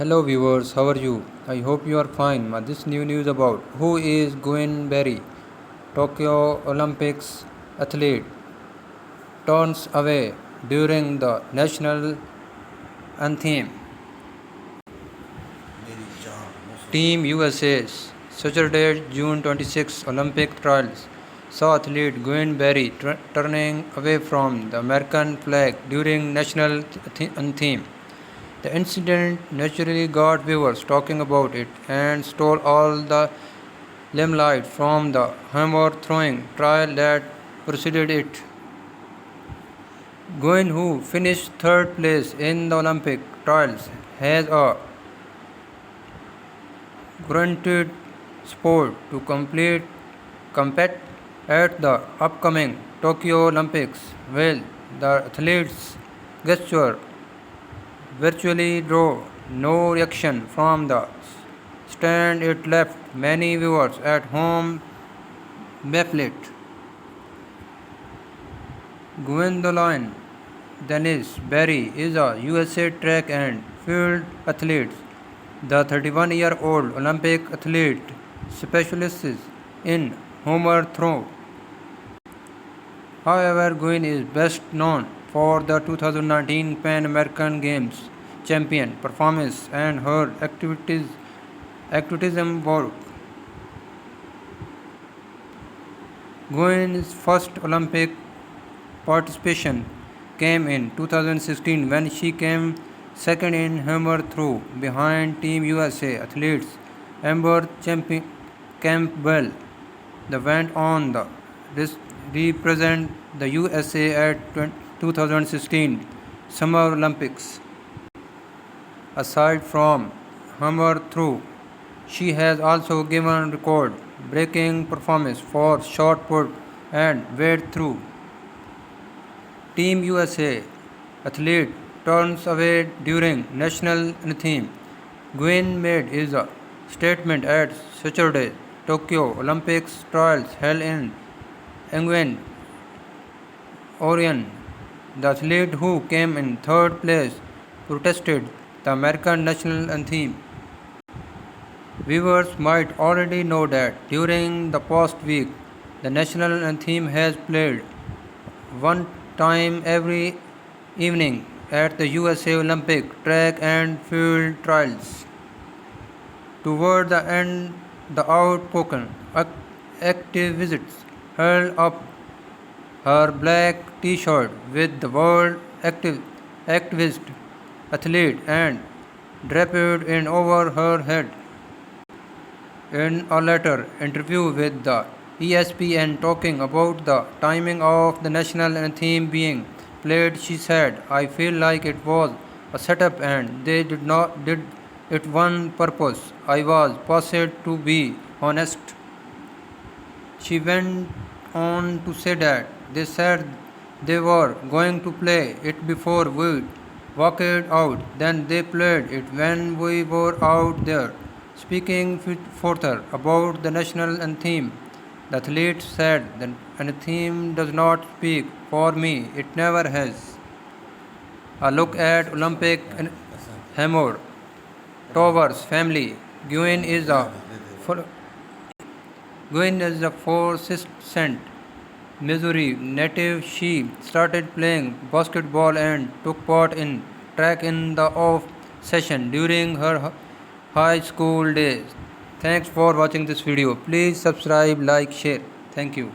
Hello viewers, how are you? I hope you are fine. This new news about who is Gwen Berry, Tokyo Olympics athlete, turns away during the national anthem. Team USA's Saturday, June 26 Olympic trials saw athlete Gwen Berry turning away from the American flag during national anthem. The incident naturally got viewers talking about it and stole all the limelight from the hammer throwing trial that preceded it. Guin, who finished third place in the Olympic trials, has a guaranteed spot to compete at the upcoming Tokyo Olympics. Well, the athletes gesture virtually drew no reaction from the stand. It left many viewers at home baffled. Gwendolyn Dennis Berry is a USA track and field athlete. The 31-year-old Olympic athlete specializes in hammer throw. However, Gwyn is best known for the 2019 Pan American Games champion performance and her activism work. Gwyn's first Olympic participation came in 2016 when she came second in hammer throw behind Team USA athletes Amber Campbell. They went on the represent the USA at 2016 Summer Olympics. Aside from hammer throw, she has also given record-breaking performance for shot put and weight throw. Team USA athlete turns away during national anthem. Gwyn made his statement at Saturday Tokyo Olympics trials held in Eugene, Oregon. The athlete who came in third place protested the American national anthem. Viewers might already know that during the past week, the national anthem has played one time every evening at the USA Olympic track and field trials. Toward the end, the outspoken activist held up her black T-shirt with the word activist athlete and draped it over her head. In a later interview with the ESPN talking about the timing of the national anthem being played, she said, "I feel like it was a setup and they did it one purpose. I was paused to be honest." She went on to say that they said they were going to play it before we walked out. Then they played it when we were out there. Speaking further about the national anthem, the athlete said, "The anthem does not speak for me. It never has." A look at Olympic hammer Towers family. Gwyn is a 4th Missouri native. She started playing basketball and took part in track in the off session during her high school days. Thanks for watching this video. Please subscribe, like, share. Thank you.